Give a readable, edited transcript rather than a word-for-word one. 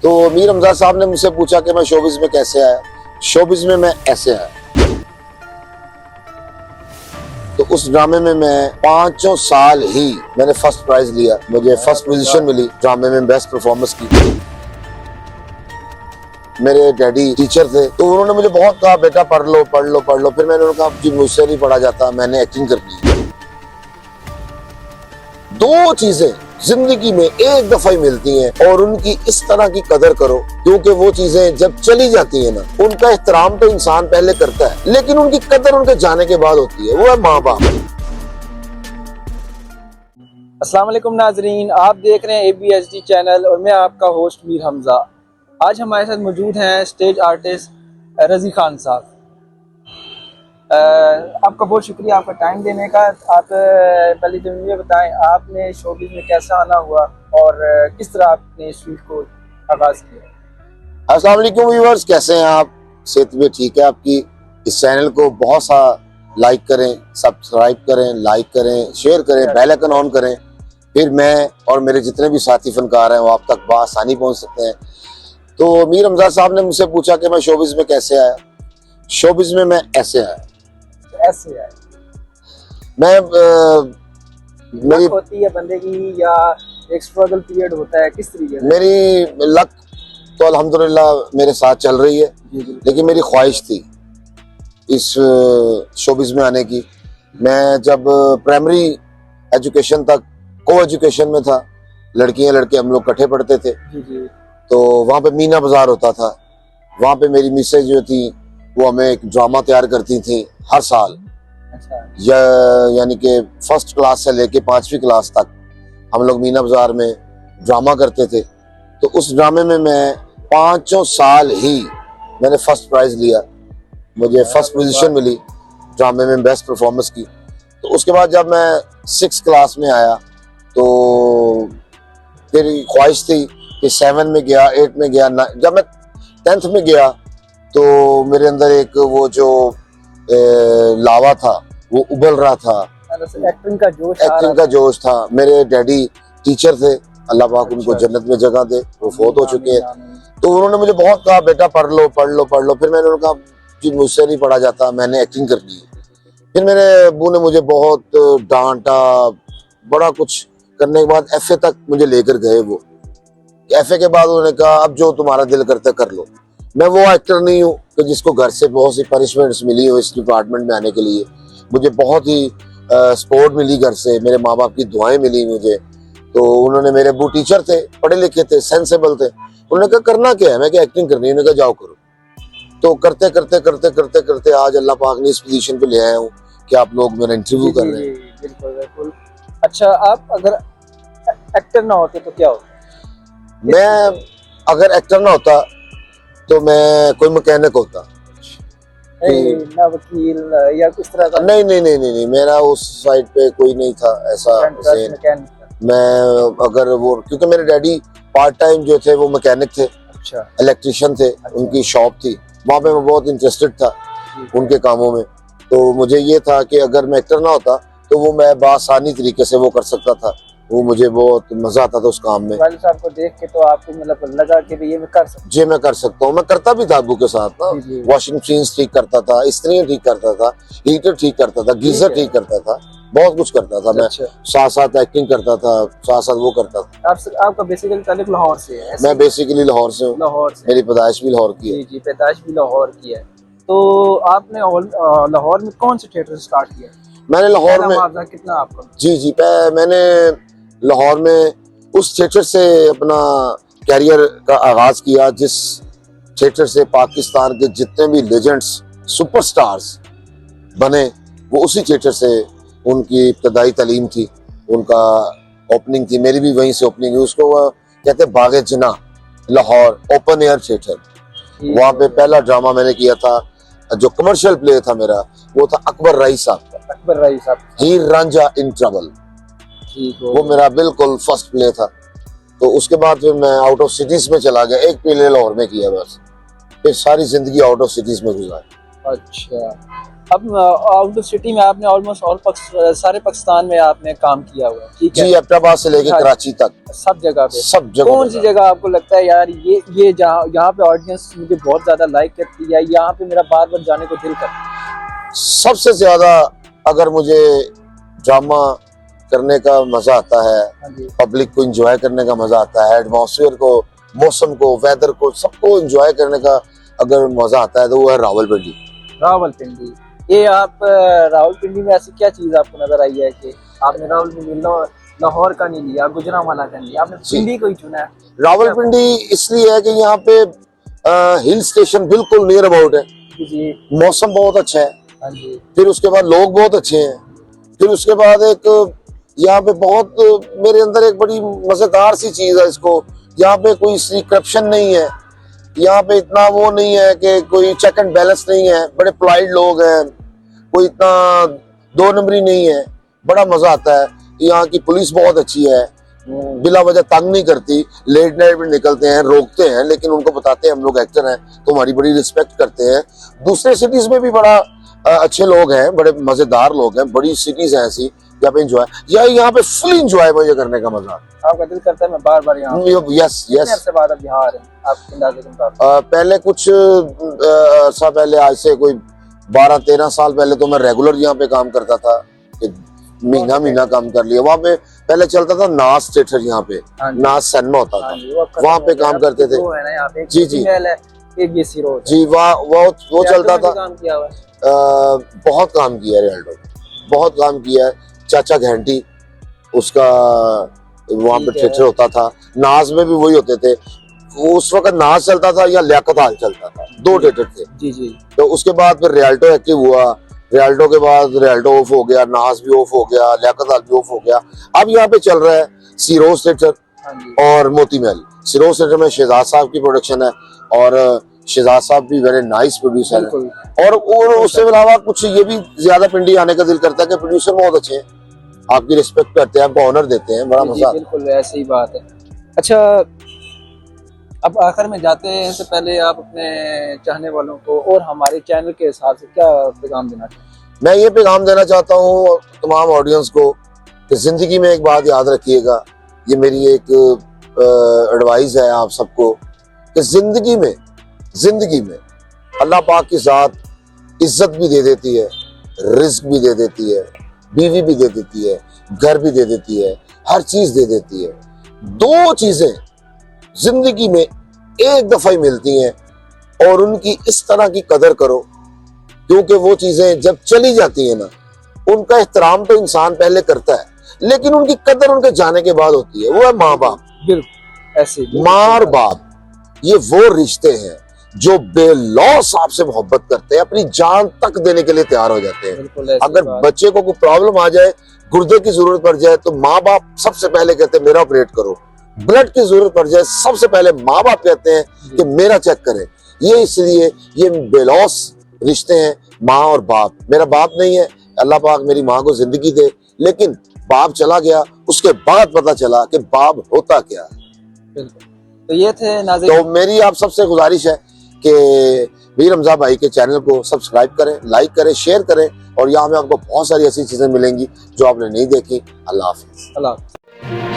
तो मीर हमजा साहब ने मुझसे पूछा कि मैं शोबिज में कैसे आया। शोबिज में मैं ऐसे आया। तो उस ड्रामे में मैं 5 साल ही मैंने फर्स्ट प्राइज लिया, मुझे फर्स्ट पोजीशन मिली ड्रामे में बेस्ट परफॉर्मेंस की। मेरे डैडी टीचर थे तो उन्होंने मुझे बहुत कहा बेटा पढ़ लो पढ़ लो पढ़ लो। फिर मैंने उन्हें कहा जी मुझसे नहीं पढ़ा जाता, मैंने एक्टिंग करनी है। दो चीजें जिंदगी में एक दफा ही मिलती हैं और उनकी इस तरह की कदर करो, क्योंकि वो चीजें जब चली जाती है ना, उनका एहतराम तो इंसान पहले करता है लेकिन उनकी कदर उनके जाने के बाद होती है, वो है माँ बाप। अस्सलाम वालेकुम नाजरीन, आप देख रहे हैं ABHD चैनल और मैं आपका होस्ट मीर हमजा। आज हमारे साथ मौजूद हैं स्टेज आर्टिस्ट रजी खान साहब। आपका बहुत शुक्रिया आपका टाइम देने का। आप पहले तो मुझे बताएं आपने शोबिज़ में कैसा आना हुआ और किस तरह आपने इस फील्ड को आगाज़ किया। अस्सलाम वालेकुम व्यूअर्स, कैसे हैं आप? सेहत भी ठीक है आपकी? इस चैनल को बहुत सा लाइक करें, सब्सक्राइब करें, लाइक करें, शेयर करें, बेल आइकन ऑन करें, फिर मैं और मेरे जितने भी साथी फनकार हैं वो आप तक बआसानी पहुंच सकते हैं। तो मीर हमजा साहब ने मुझसे पूछा कि मैं शोबिज में कैसे आया। शोबिज में मैं ऐसे आया। ऐसे है मैं मेरी होती है बंदे की या एक स्ट्रगल पीरियड होता है, किस तरीके से? मेरी लक तो अल्हम्दुलिल्लाह मेरे साथ चल रही है, लेकिन मेरी ख्वाहिश थी इस शोबिज में आने की। मैं जब प्राइमरी एजुकेशन तक को एजुकेशन में था, लड़कियां लड़के हम लोग इकट्ठे पढ़ते थे, तो वहाँ पे मीना बाजार होता था। वहाँ पे मेरी मिसेज जो थी वो हमें एक ड्रामा तैयार करती थी हर साल। अच्छा। यानी कि फर्स्ट क्लास से लेके 5वीं क्लास तक हम लोग मीना बाजार में ड्रामा करते थे। तो उस ड्रामे में मैं 5 साल ही मैंने फर्स्ट प्राइज लिया, मुझे फर्स्ट पोजीशन मिली ड्रामे में बेस्ट परफॉर्मेंस की। तो उसके बाद जब मैं 6th क्लास में आया तो फिर ख्वाहिश थी कि 7 में गया, 8 में गया। जब मैं 10th में गया तो मेरे अंदर एक वो जो लावा था वो उबल रहा था, एक्टिंग का जोश था। मेरे डैडी टीचर थे, अल्लाह पाक उनको जन्नत में जगह दे, वो फोत हो चुके हैं। तो उन्होंने मुझे बहुत कहा बेटा पढ़ लो पढ़ लो पढ़ लो। फिर मैंने उन्हें कहा जी मुझसे नहीं पढ़ा जाता, मैंने एक्टिंग करनी है। फिर मेरे अब्बू ने मुझे बहुत डांटा, बड़ा कुछ करने के बाद FA तक मुझे लेकर गए। वो FA के बाद उन्होंने कहा अब जो तुम्हारा दिल करता कर लो। मैं वो एक्टर नहीं हूँ कि जिसको घर से बहुत सी पनिशमेंट्स मिली हो इस डिपार्टमेंट में आने के लिए। मुझे बहुत ही सपोर्ट मिली घर से, मेरे माँ बाप की दुआएं मिली मुझे। तो उन्होंने, मेरे अब्बू टीचर थे, पढ़े लिखे थे, सेंसेबल थे, उन्होंने कहा करना क्या है, मैं क्या एक्टिंग करनी है, उन्होंने कहा जाओ करो। तो करते करते करते करते करते आज अल्लाह पाक ने इस पोजीशन पे ले आया हूँ कि आप लोग मेरा इंटरव्यू कर रहे हैं। बिल्कुल बिल्कुल। अच्छा, आप अगर एक्टर ना होते तो क्या होता? मैं अगर एक्टर ना होता तो मैं कोई मैकेनिक होता, ना वकील या किस तरह का? नहीं, मेरा उस साइड पे कोई नहीं था ऐसा। मैं अगर वो, क्योंकि मेरे डैडी पार्ट टाइम जो थे वो मैकेनिक थे। अच्छा। इलेक्ट्रिशियन थे। अच्छा। उनकी शॉप थी, वहाँ पे मैं बहुत इंटरेस्टेड था उनके कामों में। तो मुझे ये था कि अगर मैं एक्टर ना होता तो वो मैं बआसानी तरीके से वो कर सकता था। वो मुझे बहुत मजा आता था उस काम में। वालिद साहब को देख के तो आपको मतलब लगा कि ये मैं कर सकता? जी मैं कर सकता हूँ। मैं करता भी था अब्बू के साथ ना, वॉशिंग मशीन ठीक करता था, इस्त्रियाँ ठीक करता था, हीटर ठीक करता था, गीजर ठीक करता था, बहुत कुछ करता था। मैं साथ साथ एक्टिंग करता था, साथ साथ वो करता था। आपका बेसिकली ताल्लुक लाहौर से है? मैं बेसिकली लाहौर से हूँ। लाहौर से? मेरी पैदाइश भी लाहौर की है। जी, पैदाइश भी लाहौर की है। तो आपने लाहौर में कौन से थिएटर स्टार्ट किया? मैंने लाहौर में कितना आपको? जी मैंने लाहौर में उस थिएटर से अपना कैरियर का आगाज किया जिस थिएटर से पाकिस्तान के जितने भी लेजेंड्स, सुपरस्टार्स बने, वो उसी थिएटर से उनकी इब्तदाई तालीम थी, उनका ओपनिंग थी। मेरी भी वहीं से ओपनिंग हुई। उसको कहते हैं बागे जिना लाहौर ओपन एयर थिएटर। वहाँ पे पहला ड्रामा मैंने किया था, जो कमर्शियल प्ले था मेरा, वो था अकबर राई साहब का, अकबर राई साहब, हीर रांझा इन ट्रबल। वो मेरा बिल्कुल फर्स्ट प्ले था। तो उसके बाद फिर मैं आउट ऑफ सिटीज में चला गया, एक प्ले लाहौर में किया बस, फिर सारी जिंदगी आउट ऑफ सिटीज में गुजारी। अच्छा, अब आउट ऑफ सिटी में आपने ऑलमोस्ट सारे पाकिस्तान में आपने काम किया हुआ है, ठीक है? जी, एबटाबाद से लेके हाँ, कराची तक सब जगह पे। सब जगह कौन सी जगह आपको लगता है यार ये जहाँ यहाँ पे ऑडियंस मुझे बहुत ज्यादा लाइक करती है, यहाँ पे मेरा बार बार जाने को दिल करता है? सबसे ज्यादा अगर मुझे ड्रामा करने का मजा आता है, हाँ जी, पब्लिक को एंजॉय करने का मजा आता है, एटमॉस्फेयर को, मौसम को, वेदर को, सबको एंजॉय करने का अगर मजा आता है तो वो है रावलपिंडी। रावलपिंडी। ये आप रावलपिंडी में ऐसी क्या चीज आपको नजर आई है कि आपने रावलपिंडी लाहौर का नहीं लिया, गुजरांवाला का नहीं लिया, आपने पिंडी को ही चुना है? रावलपिंडी इसलिए है कि यहाँ पे हिल स्टेशन बिल्कुल नियर अबाउट है, जी, मौसम बहुत अच्छा है, हाँ जी, फिर उसके बाद लोग बहुत अच्छे हैं, फिर उसके बाद एक यहाँ पे बहुत मेरे अंदर एक बड़ी मजेदार सी चीज है इसको, यहाँ पे कोई सी करप्शन नहीं है, यहाँ पे इतना वो नहीं है कि कोई चेक एंड बैलेंस नहीं है, बड़े पोलाइट लोग हैं, कोई इतना दो नंबरी नहीं है, बड़ा मजा आता है। यहाँ की पुलिस बहुत अच्छी है, बिला वजह तंग नहीं करती, लेट नाइट में निकलते हैं, रोकते हैं, लेकिन उनको बताते हैं हम लोग एक्टर हैं तो हमारी बड़ी रिस्पेक्ट करते हैं। दूसरे सिटीज में भी बड़ा अच्छे लोग हैं, बड़े मजेदार लोग हैं, बड़ी सिटीज हैं ऐसी जहाँ पे एंजॉय, यहाँ पे फुल एंजॉय मुझे करने का मजा। आपका दिल करता है मैं बार बार यहाँ? Yes yes. से बाद अब यहाँ आ रहे हैं आपके अंदाजे के मुताबिक? पहले कुछ अर्सा पहले, आज से कोई 12-13 साल पहले तो मैं रेगुलर यहाँ पे काम करता था, महीना काम कर लिया। वहाँ पे पहले चलता था नाज थिएटर, यहाँ पे नाज सिनेमा होता था, वहाँ पे काम करते थे। जी जी जी, वो चलता था। बहुत काम किया रियल्टो, बहुत काम किया है। चाचा घंटी उसका वहाँ पे थिएटर होता था, नाज में भी वही होते थे। उस वक्त नाज चलता था या लियाकत हाल चलता था, 2 थिएटर थे। जी जी। तो उसके बाद फिर रियल्टो एक्टिव हुआ, रियल्टो के बाद रियल्टो ऑफ हो गया, नाज भी ऑफ हो गया, लियाकत हाल भी ऑफ हो गया। अब यहाँ पे चल रहा है सीरोज थिएटर और मोती महल। सीरोज थिएटर में शहजाद साहब की प्रोडक्शन है और शहजाद साहब भी वेरी नाइस प्रोड्यूसर है। और उससे अलावा कुछ ये भी ज्यादा पिंडी आने का दिल करता है कि प्रोड्यूसर बहुत अच्छे हैं, आपकी रिस्पेक्ट करते हैं, आपको ऑनर देते हैं, बड़ा मजा। बिल्कुल ऐसी ही बात है। अच्छा, अब आखिर में जाते हैं इससे पहले आप अपने चाहने वालों को और हमारे चैनल के हिसाब से क्या पैगाम देना चाहते हैं? मैं ये पैगाम देना चाहता हूँ तमाम ऑडियंस को कि जिंदगी में एक बात याद रखिएगा, ये मेरी एक एडवाइस है आप सबको कि जिंदगी में अल्लाह पाक की ज़ात इज्जत भी दे देती है, रिस्क भी दे देती है, बीवी भी दे देती है, घर भी दे देती है, हर चीज दे देती है। 2 चीजें जिंदगी में एक दफा ही मिलती हैं और उनकी इस तरह की कदर करो, क्योंकि वो चीजें जब चली जाती है ना, उनका एहतराम तो इंसान पहले करता है, लेकिन उनकी कदर उनके जाने के बाद होती है। वो है माँ बाप। बिल्कुल ऐसे माँ और बाप, ये वो रिश्ते हैं जो बेलौस आपसे मोहब्बत करते हैं, अपनी जान तक देने के लिए तैयार हो जाते हैं। अगर बच्चे को कोई प्रॉब्लम आ जाए, गुर्दे की जरूरत पड़ जाए, तो माँ बाप सबसे पहले कहते हैं मेरा ऑपरेट करो। ब्लड की जरूरत पड़ जाए, सबसे पहले माँ बाप कहते हैं कि मेरा चेक करें। ये इसलिए ये बेलौस रिश्ते हैं, माँ और बाप। मेरा बाप नहीं है, अल्लाह पाक मेरी माँ को जिंदगी दे, लेकिन बाप चला गया, उसके बाद पता चला कि बाप होता क्या है। तो ये थे नाज़रीन। तो मेरी आप सबसे गुजारिश है कि मीर हमजा भाई के चैनल को सब्सक्राइब करें, लाइक करें, शेयर करें, और यहाँ में आपको बहुत सारी ऐसी चीजें मिलेंगी जो आपने नहीं देखी। अल्लाह हाफिज़। अल्लाह हाफिज़।